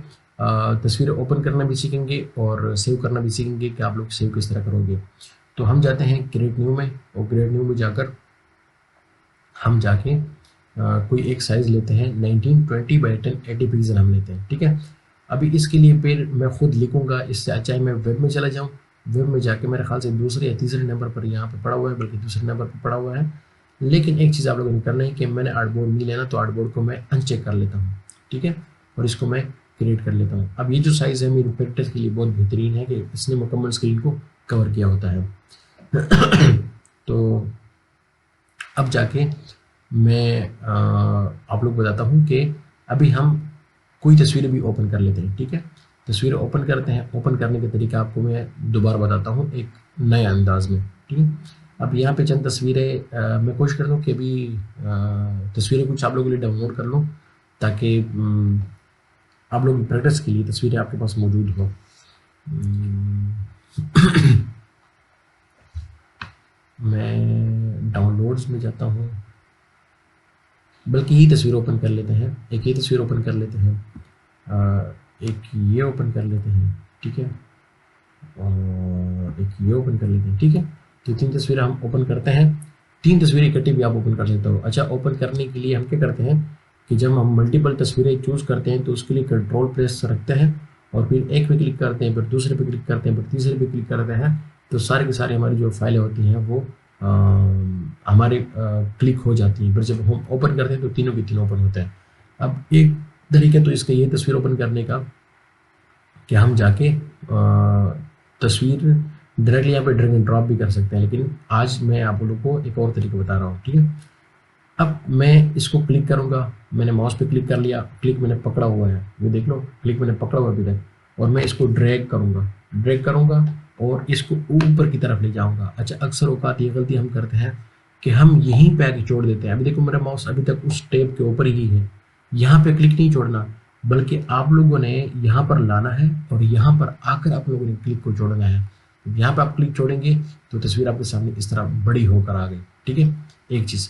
Speaker 1: तस्वीरें ओपन करना भी सीखेंगे और सेव करना भी सीखेंगे कि आप लोग सेव किस तरह करोगे। तो हम जाते हैं क्रिएट न्यू में, और क्रिएट न्यू में जाकर हम जाके कोई एक साइज़ लेते हैं, 1920 बाई 1080 पिक्सल हम लेते हैं, ठीक है। अभी इसके लिए फिर मैं खुद लिखूंगा, इससे अच्छा है मैं वेब में चला जाऊँ। वेब में जाके मेरे ख्याल से दूसरे या तीसरे नंबर पर यहाँ पे पड़ा हुआ है, बल्कि दूसरे नंबर पर पड़ा हुआ है। लेकिन एक चीज़ आप लोगों ने करना है कि मैंने आर्टबोर्ड नहीं लेना, तो आर्टबोर्ड को मैं अनचेक कर लेता हूँ, ठीक है, और इसको मैं क्रिएट कर लेता हूँ। अब ये जो साइज़ है मेरी प्रैक्टिस के लिए बहुत बेहतरीन है कि इसने मुकम्मल स्क्रीन को कवर किया होता है तो अब जाके मैं आप लोग बताता हूँ कि अभी हम कोई तस्वीरें भी ओपन कर लेते हैं, ठीक है। तस्वीरें ओपन करते हैं, ओपन करने का तरीका आपको मैं दोबारा बताता हूँ एक नए अंदाज में, ठीक है। अब यहाँ पे चंद तस्वीरें मैं कोशिश करता हूँ कि अभी तस्वीरें कुछ आप लोगों के लिए डाउनलोड कर लूँ, ताकि आप लोग की प्रैक्टिस के लिए तस्वीरें आपके पास मौजूद हो। मैं डाउनलोड्स में जाता हूँ, बल्कि ये तस्वीर ओपन कर लेते हैं, एक ये तस्वीर ओपन कर लेते हैं, एक ये ओपन कर लेते हैं, ठीक है, और एक ये ओपन कर लेते हैं, ठीक है। तो 3 तस्वीरें हम ओपन करते हैं। 3 तस्वीरें इकट्ठी भी आप ओपन कर सकते हो। अच्छा, ओपन करने के लिए हम क्या करते हैं कि जब हम मल्टीपल तस्वीरें चूज़ करते हैं तो उसके लिए कंट्रोल प्रेस रखते हैं और फिर एक पे क्लिक करते हैं, फिर दूसरे पे क्लिक करते हैं, फिर तीसरे पे क्लिक करते हैं, तो सारी की सारी हमारी जो फाइलें होती हैं वो हमारे क्लिक हो जाती हैं। फिर जब हम ओपन करते हैं तो तीनों के तीनों ओपन होते हैं। अब एक तरीका तो इसका ये तस्वीर ओपन करने का कि हम जाके तस्वीर डायरेक्टली यहाँ पे ड्रैग एंड ड्रॉप भी कर सकते हैं, लेकिन आज मैं आप लोगों को एक और तरीका बता रहा हूँ, ठीक है। अब मैं इसको क्लिक करूँगा, मैंने माउस पे क्लिक कर लिया, क्लिक मैंने पकड़ा हुआ है, ये देख लो, क्लिक मैंने पकड़ा हुआ है अभी तक, और मैं इसको ड्रैग करूँगा और इसको ऊपर की तरफ ले जाऊँगा। अच्छा, अक्सर औकात ये गलती हम करते हैं कि हम यहीं पे आके छोड़ देते हैं। अभी देखो मेरा माउस अभी तक उस टेप के ऊपर ही है, यहाँ पे क्लिक नहीं छोड़ना, बल्कि आप लोगों ने यहाँ पर लाना है और यहाँ पर आकर आप लोगों ने क्लिक को जोड़ना है। यहाँ पे आप क्लिक छोड़ेंगे तो तस्वीर आपके सामने इस तरह बड़ी होकर आ गई, ठीक है। एक चीज़,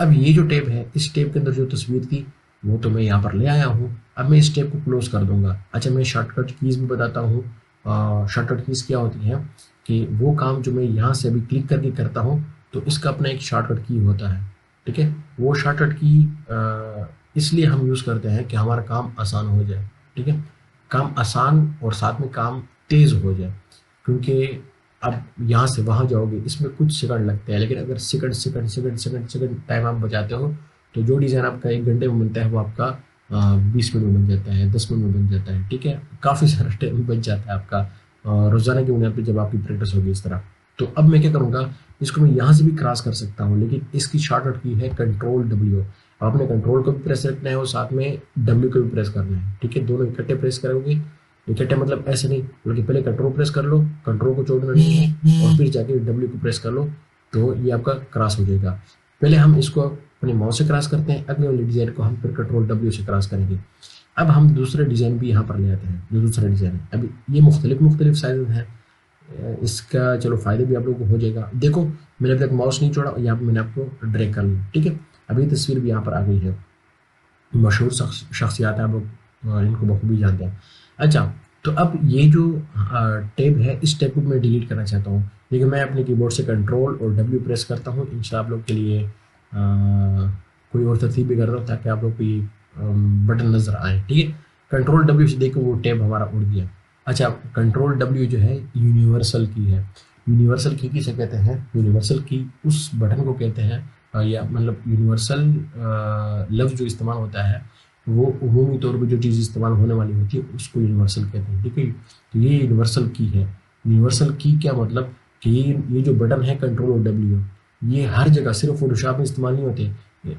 Speaker 1: अब ये जो टेप है, इस टेप के अंदर जो तस्वीर थी वो तो मैं यहाँ पर ले आया हूँ। अब मैं इस टेप को क्लोज कर दूंगा। अच्छा, मैं शॉर्टकट कीज़ भी बताता हूँ। शॉर्टकट कीज़ क्या होती हैं कि वो काम जो मैं यहाँ से अभी क्लिक करके करता हूँ तो इसका अपना एक शॉर्टकट की होता है, ठीक है। वो शॉर्टकट की इसलिए हम यूज़ करते हैं कि हमारा काम आसान हो जाए, ठीक है, काम आसान और साथ में काम तेज़ हो जाए। क्योंकि अब यहाँ से वहाँ जाओगे इसमें कुछ सेकंड लगते हैं, लेकिन अगर सेकंड टाइम आप बचाते हो तो जो डिज़ाइन आपका 1 घंटे में बनता है वो आपका 20 मिनट में बन जाता है, 10 मिनट में बन जाता है, ठीक है। काफ़ी सारा टाइम बच जाता है आपका रोज़ाना की बुनियाद पर जब आपकी प्रैक्टिस होगी इस तरह। तो अब मैं क्या करूँगा, इसको मैं यहाँ से भी क्रॉस कर सकता हूँ, लेकिन इसकी शॉर्टकट की है कंट्रोल W। आपने कंट्रोल को भी प्रेस रखना है और साथ में W को भी प्रेस करना है, ठीक है। दोनों इकट्ठे प्रेस करोगे, इकट्ठे मतलब ऐसे नहीं, बल्कि पहले कंट्रोल प्रेस कर लो, कंट्रोल को छोड़ना नहीं है, और फिर जाके W को प्रेस कर लो तो ये आपका क्रॉस हो जाएगा। पहले हम इसको अपने माउस से क्रॉस करते हैं, अगले वाले डिज़ाइन को हम फिर कंट्रोल W से क्रॉस करेंगे। अब हम दूसरे डिज़ाइन भी यहाँ पर ले आते हैं, जो दूसरा डिज़ाइन है। अभी ये मुख्तलिफ साइज है, इसका चलो फ़ायदे भी आप लोगों को हो जाएगा। देखो मैंने अभी तक माउस नहीं छोड़ा, यहाँ पर मैंने आपको ड्रैग कर लिया, ठीक है। अभी तस्वीर भी यहाँ पर आ गई है। मशहूर शख्सियात है, आप लोग इनको बखूबी जानते हैं। अच्छा, तो अब ये जो टैब है, इस टैब को मैं डिलीट करना चाहता हूँ, लेकिन मैं अपने कीबोर्ड से कंट्रोल और W प्रेस करता हूँ। इंशाल्लाह आप लोग के लिए कोई और तरतीब भी कर रहा हूँ ताकि आप लोग को ये बटन नज़र आए, ठीक है। कंट्रोल W से देखो वो टैब हमारा उड़ गया। अच्छा, कंट्रोल W जो है यूनिवर्सल की है। यूनिवर्सल की किसे कहते हैं? यूनिवर्सल की उस बटन को कहते हैं, या मतलब यूनिवर्सल लफ्ज़ जो इस्तेमाल होता है वो उमूमी तौर पे जो चीज़ इस्तेमाल होने वाली होती है उसको यूनिवर्सल कहते हैं, ठीक है। तो ये यूनिवर्सल की है। यूनिवर्सल की क्या मतलब कि ये जो बटन है कंट्रोल और W, ये हर जगह, सिर्फ फोटोशॉप में इस्तेमाल नहीं होते,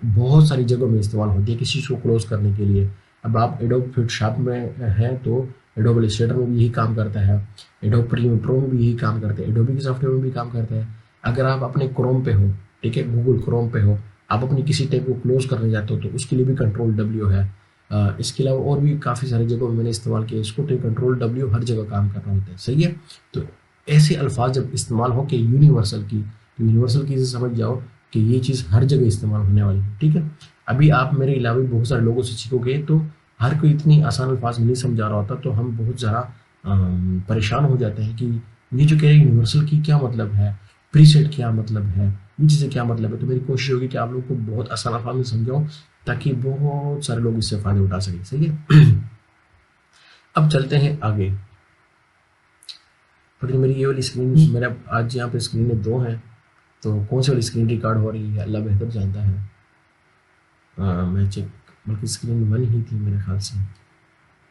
Speaker 1: बहुत सारी जगहों में इस्तेमाल होती है किसी चीज़ को क्लोज करने के लिए। अब आप एडोब फोटोशॉप में हैं तो एडोब इलस्ट्रेटर में भी यही काम करता है, एडोब प्रीमियर प्रो में भी यही काम करता है, एडोबी के सॉफ्टवेयर में भी काम करता है। अगर आप अपने क्रोम पे हो, ठीक है, गूगल क्रोम पे हो, आप अपनी किसी टैब को क्लोज करने जाते हो तो उसके लिए भी कंट्रोल W है। इसके अलावा और भी काफ़ी सारी जगहों में मैंने इस्तेमाल किया इसको, तो कंट्रोल W हर जगह काम कर रहा होता है, सही है। तो ऐसे अल्फाज जब इस्तेमाल हो कि यूनिवर्सल की, तो यूनिवर्सल की से समझ जाओ कि ये चीज़ हर जगह इस्तेमाल होने वाली है, ठीक है। अभी आप मेरे अलावा बहुत सारे लोगों से सीखोगे तो हर कोई इतनी आसान अल्फाज नहीं समझा रहा होता, तो हम बहुत ज़्यादा परेशान हो जाते हैं कि ये जो कह रहे हैं यूनिवर्सल की क्या मतलब है, प्रीसेट क्या मतलब है, ये चीज़ें क्या मतलब है। तो मेरी कोशिश होगी कि आप लोगों को बहुत आसान अल्फाज में समझाऊँ ताकि बहुत सारे लोग इससे फ़ायदे उठा सकें, सही है। अब चलते हैं आगे। पर मेरी ये वाली स्क्रीन, मेरा आज यहाँ पे स्क्रीनें 2 हैं, तो कौन सी वाली स्क्रीन रिकॉर्ड हो रही है अल्लाह बेहतर जानता है। मैं चेक, बल्कि स्क्रीन 1 ही थी मेरे ख्याल से,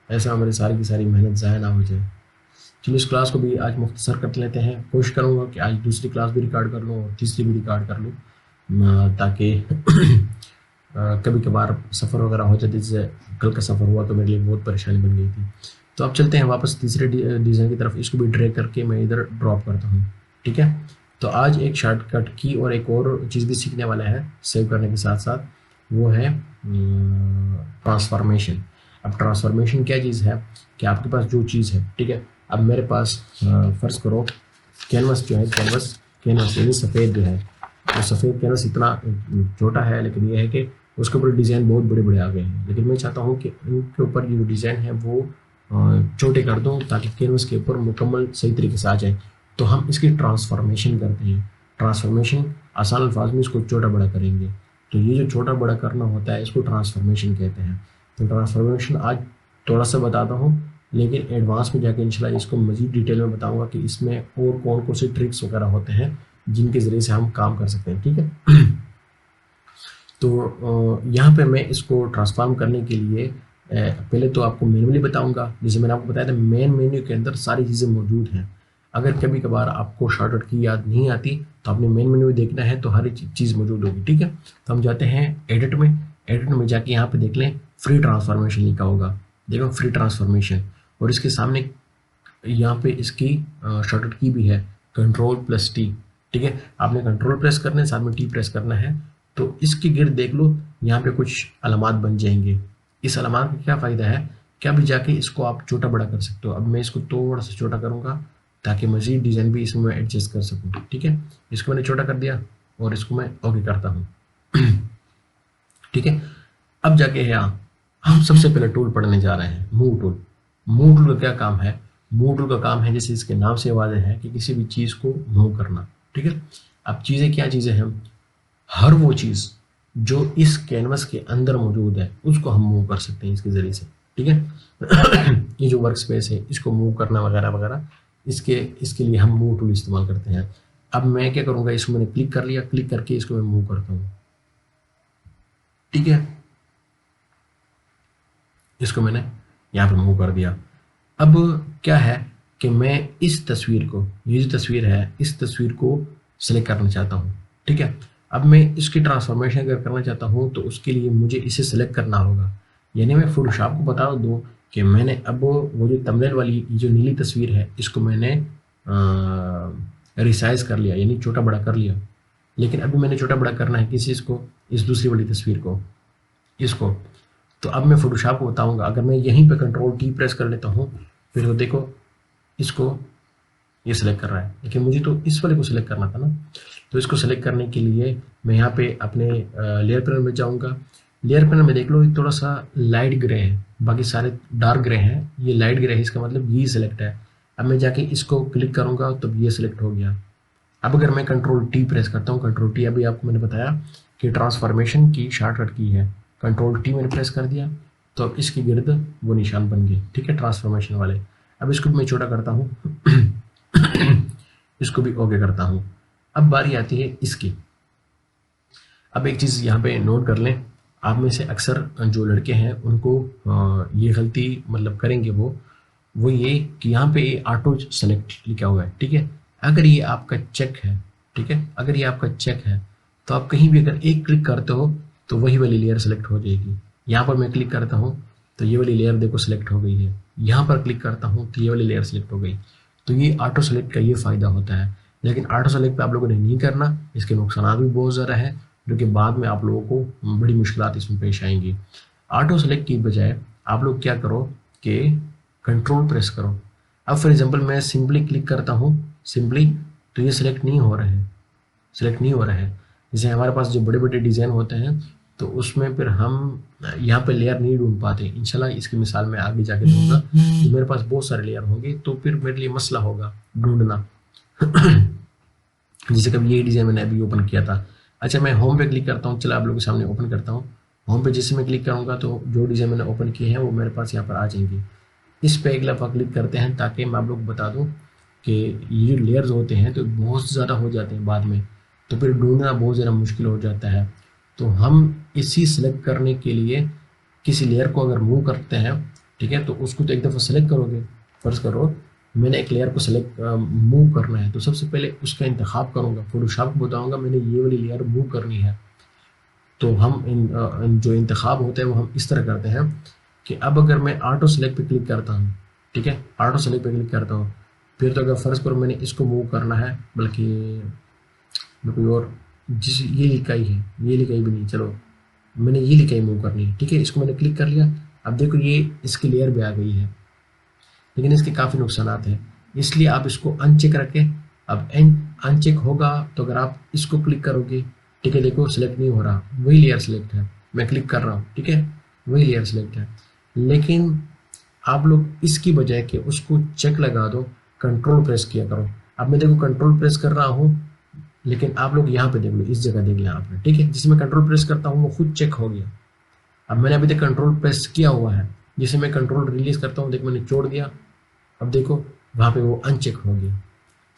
Speaker 1: ऐसा हमारी सारी की सारी मेहनत ज़ाया ना हो जाए। चलो इस क्लास को भी आज मुख्तसर कर लेते हैं। कोशिश करूँगा कि आज दूसरी क्लास भी रिकॉर्ड कर लूँ और तीसरी भी रिकॉर्ड कर लूँ, ताकि कभी कभार सफ़र वगैरह हो जाती, जैसे कल का सफ़र हुआ तो मेरे लिए बहुत परेशानी बन गई थी। तो अब चलते हैं वापस तीसरे डिज़ाइन की तरफ। इसको भी ड्रैग करके मैं इधर ड्रॉप करता हूँ, ठीक है। तो आज एक शॉर्टकट की और एक और चीज़ भी सीखने वाला है सेव करने के साथ साथ, वो है ट्रांसफॉर्मेशन। अब ट्रांसफॉर्मेशन क्या चीज़ है कि आपके पास जो चीज़ है, ठीक है, अब मेरे पास फर्ज करो कैनवस जो है, कैनवस यानी सफ़ेद जो है, तो सफ़ेद कैनवस इतना छोटा है, लेकिन ये है कि उसके ऊपर डिज़ाइन बहुत बड़े बड़े आ गए हैं। लेकिन मैं चाहता हूँ कि इनके ऊपर जो डिज़ाइन है वो छोटे कर दूँ ताकि कैनवस के ऊपर मुकम्मल सही तरीके से आ जाए। तो हम इसकी ट्रांसफॉर्मेशन करते हैं। ट्रांसफॉर्मेशन आसान अल्फाज में इसको छोटा बड़ा करेंगे। तो ये जो छोटा बड़ा करना होता है इसको ट्रांसफॉर्मेशन कहते हैं। तो ट्रांसफॉर्मेशन आज थोड़ा सा बताता हूँ, लेकिन एडवांस में जाके इंशाल्लाह इसको मज़ीद डिटेल में बताऊंगा कि इसमें और कौन कौन से ट्रिक्स वगैरह होते हैं जिनके ज़रिए से हम काम कर सकते हैं, ठीक है। तो यहाँ पे मैं इसको ट्रांसफॉर्म करने के लिए पहले तो आपको मैनुअली बताऊंगा। जैसे मैंने आपको बताया था मेन मेन्यू के अंदर सारी चीज़ें मौजूद हैं। अगर कभी कभार आपको शॉर्टकट की याद नहीं आती तो आपने मेन मेन्यू में देखना है, तो हर एक चीज़ मौजूद होगी, ठीक है। तो हम जाते हैं एडिट में। एडिट में जाके यहाँ पे देख लें फ्री ट्रांसफॉर्मेशन लिखा होगा, देखो फ्री ट्रांसफॉर्मेशन, और इसके सामने यहाँ पे इसकी शॉर्टकट की भी है Ctrl+T, ठीक है। आपने कंट्रोल प्रेस करना है, साथ में टी प्रेस करना है। तो इसके गिर्द देख लो यहाँ पे कुछ अलामात बन जाएंगे। इस अलामात का क्या फ़ायदा है कि अभी जाके इसको आप छोटा बड़ा कर सकते हो। अब मैं इसको थोड़ा सा छोटा करूँगा ताकि मज़ीद डिज़ाइन भी इसमें एडजस्ट कर सकूँ, ठीक है। इसको मैंने छोटा कर दिया और इसको मैं ओके करता हूँ, ठीक है। अब जाके यहाँ हम सबसे पहले टूल पढ़ने जा रहे हैं, मूव टूल। मूव टूल का क्या काम है? मूव टूल का काम है, जैसे इसके नाम से वाज़ेह है, कि किसी भी चीज़ को मूव करना, ठीक है। अब चीज़ें क्या चीज़ें हैं? हर वो चीज़ जो इस कैनवस के अंदर मौजूद है उसको हम मूव कर सकते हैं इसके ज़रिए से, ठीक है। ये जो वर्क स्पेस है इसको मूव करना वगैरह वगैरह, इसके लिए हम मूव टूल इस्तेमाल करते हैं। अब मैं क्या करूँगा, इसको मैंने क्लिक कर लिया, क्लिक करके इसको मैं मूव करता हूँ, ठीक है। इसको मैंने यहाँ पर मूव कर दिया। अब क्या है कि मैं इस तस्वीर को, ये जो तस्वीर है इस तस्वीर को सिलेक्ट करना चाहता हूँ, ठीक है। अब मैं इसकी ट्रांसफॉर्मेशन अगर करना चाहता हूँ तो उसके लिए मुझे इसे सिलेक्ट करना होगा। यानी मैं फोटोशॉप को बता दूँ कि मैंने अब वो जो थंबनेल वाली जो नीली तस्वीर है इसको मैंने रिसाइज कर लिया, यानी छोटा बड़ा कर लिया। लेकिन अभी मैंने छोटा बड़ा करना है किस चीज़ को? इस दूसरी वाली तस्वीर को, इसको। तो अब मैं फोटोशॉप को बताऊंगा, अगर मैं यहीं पे Ctrl+T प्रेस कर लेता हूँ फिर वो देखो इसको ये सिलेक्ट कर रहा है, लेकिन मुझे तो इस वाले को सिलेक्ट करना था ना। तो इसको सिलेक्ट करने के लिए मैं यहाँ पे अपने लेयर पैनल में जाऊँगा। लेयर पैनल में देख लो ये थोड़ा सा लाइट ग्रे है, बाकी सारे डार्क ग्रे हैं, ये लाइट ग्रे है, इसका मतलब ये सिलेक्ट है। अब मैं जाके इसको क्लिक करूँगा तो ये सिलेक्ट हो गया। अब अगर मैं Ctrl+T प्रेस करता हूँ, Ctrl+T अभी आपको मैंने बताया कि ट्रांसफॉर्मेशन की शॉर्टकट की है, Ctrl+T मैंने प्रेस कर दिया तो अब इसके गिर्द वो निशान बन गए, ठीक है, ट्रांसफॉर्मेशन वाले। अब इसको भी मैं छोटा करता हूँ, इसको भी ओके करता हूँ। अब बारी आती है इसकी। अब एक चीज़ यहाँ पे नोट कर लें, आप में से अक्सर जो लड़के हैं उनको ये गलती मतलब करेंगे वो ये कि यहाँ पे ऑटो सेलेक्ट लिखा हुआ है, ठीक है। अगर ये आपका चेक है, ठीक है, अगर ये आपका चेक है तो आप कहीं भी अगर एक क्लिक करते हो तो वही वाली लेयर सेलेक्ट हो जाएगी। यहाँ पर मैं क्लिक करता हूँ तो ये वाली लेयर देखो सेलेक्ट हो गई है, यहाँ पर क्लिक करता हूँ तो ये वाली लेयर सेलेक्ट हो गई। तो ये ऑटो सेलेक्ट का ये फ़ायदा होता है। लेकिन ऑटो सेलेक्ट पे आप लोगों ने नहीं करना, इसके नुकसान भी बहुत ज़्यादा है जो कि बाद में आप लोगों को बड़ी मुश्किलात इसमें पेश आएंगी। ऑटो सेलेक्ट की बजाय आप लोग क्या करो कि कंट्रोल प्रेस करो। अब फॉर एग्जांपल मैं सिंपली क्लिक करता हूँ, सिंपली, तो ये सिलेक्ट नहीं हो रहा है, सिलेक्ट नहीं हो रहा है। जैसे हमारे पास जो बड़े बड़े डिज़ाइन होते हैं तो उसमें फिर हम यहाँ पे लेयर नहीं ढूंढ पाते। इंशाल्लाह इसकी मिसाल मैं आगे जाके दूंगा। तो मेरे पास बहुत सारे लेयर होंगे तो फिर मेरे लिए मसला होगा ढूंढना। जैसे कभी यही डिज़ाइन मैंने अभी ओपन किया था। अच्छा मैं होम पे क्लिक करता हूँ, चलो आप लोगों के सामने ओपन करता हूँ। होम पे जैसे मैं क्लिक करूँगा तो जो डिज़ाइन मैंने ओपन किए हैं वो मेरे पास यहाँ पर आ जाएंगी। इस पे एक दफ़ा क्लिक करते हैं ताकि मैं आप लोग को बता दूँ कि ये जो लेयर्स होते हैं तो बहुत ज़्यादा हो जाते हैं बाद में, तो फिर ढूंढना बहुत ज़्यादा मुश्किल हो जाता है। तो हम इसी सेलेक्ट करने के लिए किसी लेयर को अगर मूव करते हैं, ठीक है, तो उसको तो एक दफ़ा सेलेक्ट करोगे। फर्ज करो मैंने एक लेयर को सेलेक्ट मूव करना है तो सबसे पहले उसका इंतखाब करूँगा, फोटोशॉप को बताऊँगा मैंने ये वाली लेयर मूव करनी है। तो हम जो इंतखाब होता है वो हम इस तरह करते हैं कि अब अगर मैं ऑटो सेलेक्ट पे क्लिक करता हूँ, ठीक है, ऑटो सेलेक्ट पे क्लिक करता हूँ, फिर तो अगर फ़र्ज़ करो मैंने इसको मूव करना है, बल्कि कोई और जिस ये लिखाई है, ये लिखाई भी नहीं, चलो मैंने ये लिखा है मूव करनी है, ठीक है। इसको मैंने क्लिक कर लिया। अब देखो ये इसकी लेयर भी आ गई है, लेकिन इसके काफ़ी नुकसान हैं, इसलिए आप इसको अनचेक रखें। अब अनचेक होगा तो अगर आप इसको क्लिक करोगे, ठीक है, देखो सिलेक्ट नहीं हो रहा, वही लेयर सिलेक्ट है, मैं क्लिक कर रहा हूँ, ठीक है, वही लेयर सिलेक्ट है। लेकिन आप लोग इसकी बजाय कि उसको चेक लगा दो, कंट्रोल प्रेस किया करो। अब मैं देखो कंट्रोल प्रेस कर रहा हूँ, लेकिन आप लोग यहाँ पे देख लो, इस जगह देख लिया आपने, ठीक है, जिसमें कंट्रोल प्रेस करता हूँ वो खुद चेक हो गया। अब मैंने अभी तक कंट्रोल प्रेस किया हुआ है, जिसे मैं कंट्रोल रिलीज करता हूँ, देखो मैंने छोड़ दिया, अब देखो वहाँ पे वो अनचेक हो गया।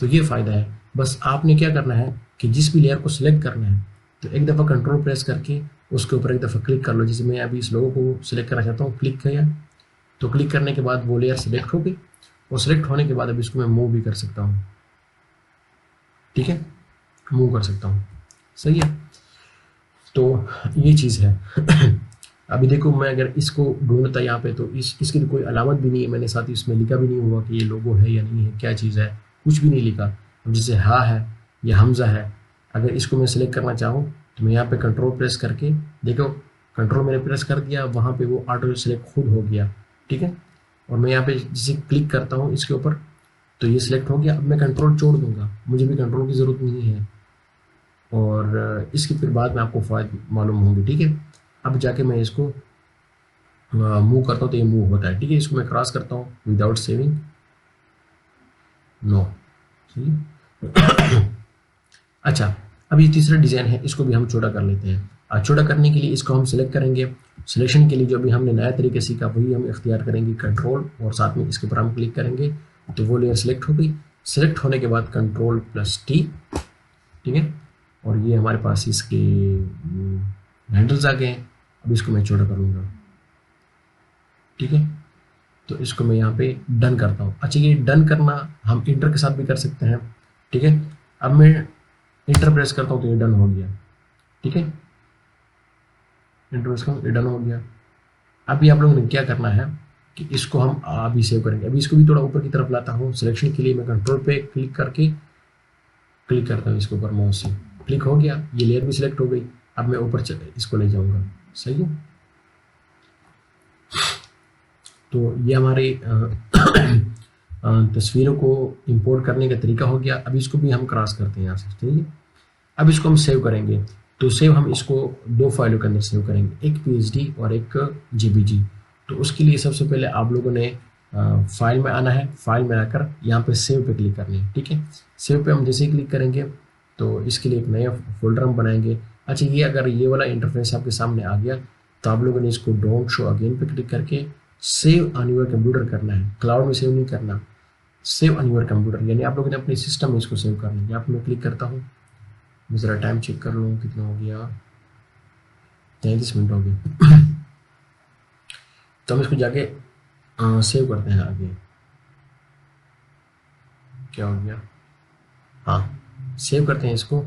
Speaker 1: तो ये फ़ायदा है। बस आपने क्या करना है कि जिस भी लेयर को सिलेक्ट करना है, तो एक दफ़ा कंट्रोल प्रेस करके उसके ऊपर एक दफ़ा क्लिक कर लो। जैसे मैं अभी इस लोगों को सिलेक्ट करना चाहता हूँ, क्लिक किया, तो क्लिक करने के बाद वो लेयर सिलेक्ट हो गई, और सिलेक्ट होने के बाद अब इसको मैं मूव भी कर सकता हूँ, ठीक है, मूव कर सकता हूँ, सही है। तो ये चीज़ है। अभी देखो मैं अगर इसको ढूंढता यहाँ पे, तो इसकी तो कोई अलामत भी नहीं है, मैंने साथ ही इसमें लिखा भी नहीं हुआ कि ये लोगो है या नहीं है, क्या चीज़ है, कुछ भी नहीं लिखा। अब जैसे हा है या हमज़ा है, अगर इसको मैं सिलेक्ट करना चाहूँ तो मैं यहाँ पे कंट्रोल प्रेस करके, देखो कंट्रोल मैंने प्रेस कर दिया, वहाँ पे वो ऑटो सेलेक्ट खुद हो गया, ठीक है। और मैं यहाँ पे जैसे क्लिक करता हूँ इसके ऊपर, तो ये सिलेक्ट हो गया। अब मैं कंट्रोल छोड़ दूंगा, मुझे भी कंट्रोल की ज़रूरत नहीं है, और इसकी फिर बाद में आपको फ़ायदे मालूम होंगे, ठीक है। अब जाके मैं इसको मूव करता हूँ तो ये मूव होता है, ठीक है। इसको मैं क्रॉस करता हूँ विदाउट सेविंग, नो, ठीक है। अच्छा, अब ये तीसरा डिज़ाइन है, इसको भी हम छोटा कर लेते हैं। छोटा करने के लिए इसको हम सिलेक्ट करेंगे। सिलेक्शन के लिए जो भी हमने नया तरीके सीखा वही हम इख्तियार करेंगे, कंट्रोल, और साथ में इसके ऊपर हम क्लिक करेंगे तो वो लेयर सिलेक्ट हो गई। सिलेक्ट होने के बाद कंट्रोल प्लस टी, ठीक है, और ये हमारे पास इसके हैंडल्स आ गए हैं। अब इसको मैं छोटा करूँगा, ठीक है। तो इसको मैं यहाँ पे डन करता हूँ। अच्छा, ये डन करना हम इंटर के साथ भी कर सकते हैं, ठीक है। अब मैं इंटर प्रेस करता हूँ तो ये डन हो गया, ठीक है, इंटर प्रेस करूँ, ये डन हो गया। अभी आप लोगों ने क्या करना है कि इसको हम अभी सेव करेंगे। अभी इसको भी थोड़ा ऊपर की तरफ लाता हूँ। सिलेक्शन के लिए मैं कंट्रोल पे क्लिक करके क्लिक करता हूँ, इसके ऊपर माउस से क्लिक हो गया, ये लेयर भी सिलेक्ट हो गई। अब मैं ऊपर इसको ले जाऊँगा, सही है। तो ये हमारे तस्वीरों को इंपोर्ट करने का तरीका हो गया। अब इसको भी हम क्रॉस करते हैं यहाँ से, ठीक है। अब इसको हम सेव करेंगे, तो सेव हम इसको दो फाइलों के अंदर सेव करेंगे, एक पीएचडी और एक जेपीजी। तो उसके लिए सबसे पहले आप लोगों ने फाइल में आना है, फाइल में आकर यहाँ पे सेव पे क्लिक करनी है, ठीक है। सेव पे हम जैसे ही क्लिक करेंगे तो इसके लिए एक नया फोल्डर हम बनाएंगे। अच्छा, ये अगर ये वाला इंटरफेस आपके सामने आ गया तो आप लोगों ने इसको डोंट शो अगेन पे क्लिक करके सेव ऑन योर कंप्यूटर करना है, क्लाउड में सेव नहीं करना, सेव ऑन योर कंप्यूटर, यानी आप लोगों ने अपने सिस्टम में इसको सेव करना है। यहाँ पर मैं क्लिक करता हूँ, मैं ज़रा टाइम चेक कर लूँ कितना हो गया, 33 मिनट हो गए। तो हम इसको जाके सेव करते हैं। आगे क्या हो गया, हाँ, सेव करते हैं इसको।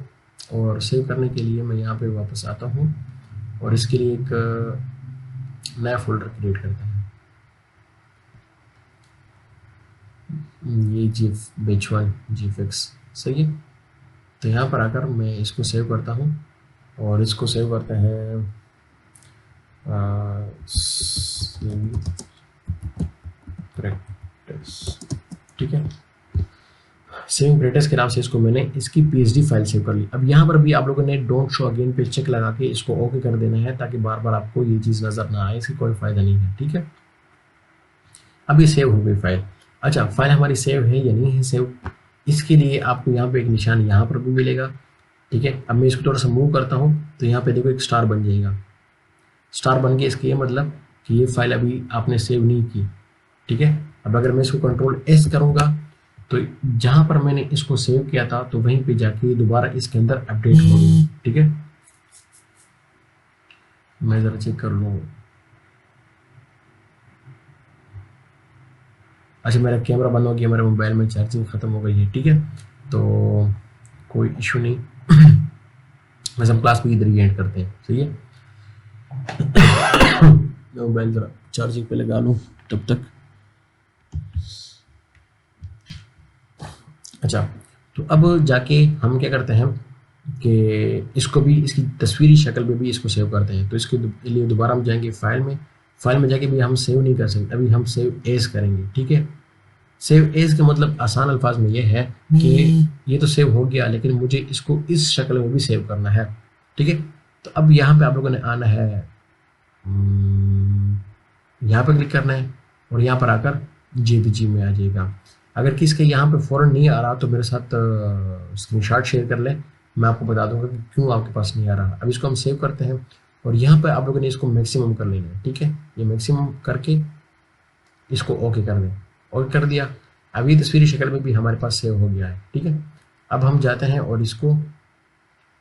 Speaker 1: और सेव करने के लिए मैं यहाँ पे वापस आता हूँ और इसके लिए एक नया फोल्डर क्रिएट करते हैं, ये GF1 GFX, सही है। तो यहाँ पर आकर मैं इसको सेव करता हूँ और इसको सेव करते हैं प्रैक्टिस, ठीक है। सेविंग प्रैक्टिस के नाम से इसको मैंने इसकी पीएचडी फाइल सेव कर ली। अब यहाँ पर भी आप लोगों ने डोंट शो अगेन पे चेक लगा के इसको ओके कर देना है, ताकि बार बार आपको ये चीज़ नज़र ना आए, इसकी कोई फ़ायदा नहीं है, ठीक है। अब ये सेव हो गई फाइल। अच्छा, फाइल हमारी सेव है या नहीं है सेव, इसके लिए आपको यहाँ पे एक निशान यहाँ पर भी मिलेगा, ठीक है। अब मैं इसको थोड़ा सा मूव करता हूँ तो यहाँ पे देखो एक स्टार बन जाएगा। स्टार बन गया, इसका ये मतलब कि ये फाइल अभी आपने सेव नहीं की, ठीक है। अब अगर मैं इसको कंट्रोल एस करूँगा तो जहाँ पर मैंने इसको सेव किया था तो वहीं पे जाके दोबारा इसके अंदर अपडेट हो गई, ठीक है। मैं ज़रा चेक कर लूँ। अच्छा, मेरा कैमरा बंद हो गया, मेरे मोबाइल में चार्जिंग ख़त्म हो गई है, ठीक है, तो कोई इशू नहीं। वैसे हम क्लास को इधर ही एंड करते हैं, सही है। मैं मोबाइल ज़रा चार्जिंग पे लगा लूँ तब तक। अच्छा, तो अब जाके हम क्या करते हैं, कि इसको भी इसकी तस्वीरी शक्ल में भी इसको सेव करते हैं। तो इसके लिए दोबारा हम जाएंगे फाइल में जाके भी हम सेव नहीं कर सकते, अभी हम सेव एज करेंगे। ठीक है, सेव एज का मतलब आसान अल्फाज में ये है कि ये तो सेव हो गया, लेकिन मुझे इसको इस शक्ल में भी सेव करना है। ठीक है, तो अब यहाँ पे आप लोगों ने आना है, यहाँ पर क्लिक करना है और यहाँ पर आकर जेपीजी में आ जाएगा। अगर किसके यहाँ पे फ़ौरन नहीं आ रहा तो मेरे साथ स्क्रीनशॉट शेयर कर लें, मैं आपको बता दूंगा कि क्यों आपके पास नहीं आ रहा। अब इसको हम सेव करते हैं और यहाँ पर आप लोगों ने इसको मैक्सिमम कर लेना है। ठीक है, ये मैक्सिमम करके इसको ओके कर दें। ओके कर दिया, अब ये तस्वीरी शक्ल में भी हमारे पास सेव हो गया है। ठीक है, अब हम जाते हैं और इसको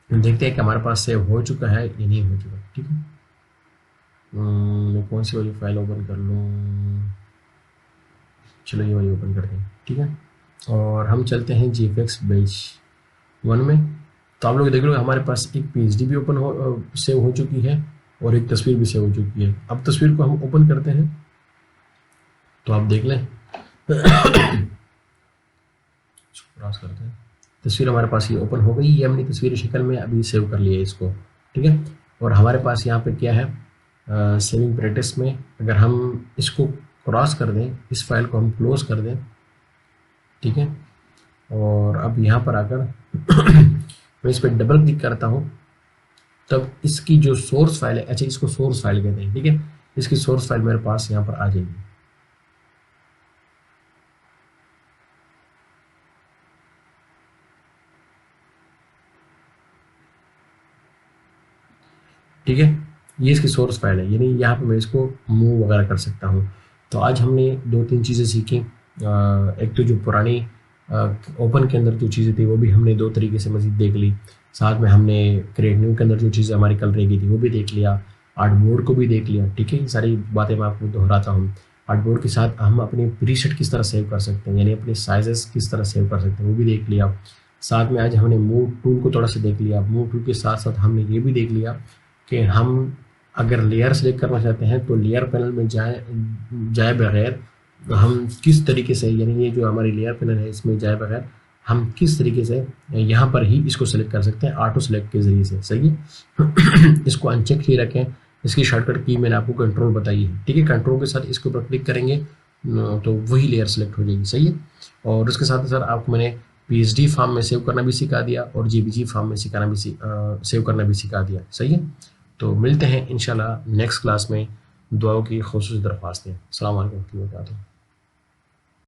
Speaker 1: देखते हैं कि हमारे पास सेव हो चुका है या नहीं हो चुका। ठीक है, मैं कौन सी वाली फाइल ओपन कर लूँ, चलो ये वाली ओपन करते हैं। ठीक है, और हम चलते हैं GFX बैच 1 में। तो आप लोग देख लो हमारे पास एक PhD भी ओपन हो सेव हो चुकी है और एक तस्वीर भी सेव हो चुकी है। अब तस्वीर को हम ओपन करते हैं तो आप देख लें क्रॉस करते हैं, तस्वीर हमारे पास ये ओपन हो गई। ये हमने तस्वीर शक्ल में अभी सेव कर लिया है इसको। ठीक है, और हमारे पास यहाँ पे क्या है, सेविंग प्रैक्टिस में अगर हम इसको क्रॉस कर दें, इस फाइल को हम क्लोज कर दें। ठीक है, और अब यहाँ पर आकर मैं इस पर डबल क्लिक करता हूँ, तब इसकी जो सोर्स फाइल है, अच्छा इसको सोर्स फाइल कहते हैं। ठीक है, इसकी सोर्स फाइल मेरे पास यहाँ पर आ जाएगी। ठीक है, ये इसकी सोर्स फाइल है, यानी यहाँ पे मैं इसको मूव वगैरह कर सकता हूँ। तो आज हमने 2-3 चीज़ें सीखी। एक तो जो पुरानी ओपन के अंदर जो चीज़ें थी वो भी हमने 2 तरीके से मज़ीद देख ली। साथ में हमने क्रिएट न्यू के अंदर जो चीज़ें हमारी कल रह गई थी वो भी देख लिया। आर्टबोर्ड को भी देख लिया। ठीक है, ये सारी बातें मैं आपको दोहराता हूँ। आर्टबोर्ड के साथ हम अपने प्रीसेट किस तरह सेव कर सकते हैं, यानी अपने साइजेस किस तरह सेव कर सकते हैं वो भी देख लिया। साथ में आज हमने मूव टूल को थोड़ा सा देख लिया। मूव टूल के साथ साथ हमने ये भी देख लिया कि हम अगर लेयर सेलेक्ट करना चाहते हैं तो लेयर पैनल में जाए बगैर हम किस तरीके से, यानी ये जो हमारी लेयर पैनल है इसमें जाए बगैर हम किस तरीके से यहाँ पर ही इसको सेलेक्ट कर सकते हैं ऑटो सेलेक्ट के ज़रिए से। सही है इसको अनचेक ही रखें। इसकी शॉर्टकट की मैंने आपको कंट्रोल बताई है। ठीक है, कंट्रोल के साथ इसके ऊपर क्लिक करेंगे तो वही लेयर सेलेक्ट हो जाएगी। सही है, और उसके साथ साथ आपको मैंने PhD फॉर्म में सेव करना भी सिखा दिया और JPG फॉर्म में सेव करना भी सिखा दिया। सही है, तो मिलते हैं इंशाल्लाह नेक्स्ट क्लास में। दुआओं की ख़ुसूसी दरख्वास्त है। अस्सलाम वालेकुम।